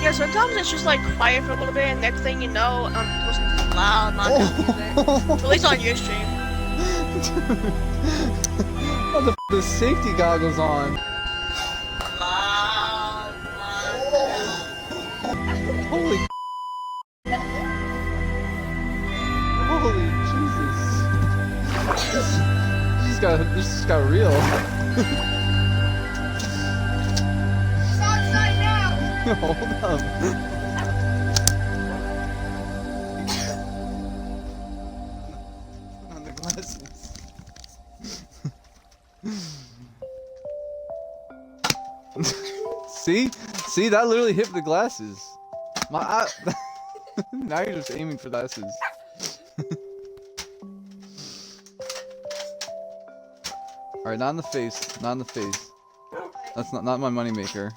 Yeah, sometimes it's just like quiet for a little bit, and next thing you know, listen to some loud music. At least on your stream. What the safety goggles on? Loud. Holy. Holy Jesus. This just got real. It's outside now. Hold up. On the glasses. See? See, that literally hit the glasses. Now you're just aiming for glasses. Alright, not in the face. Not in the face. That's not my moneymaker.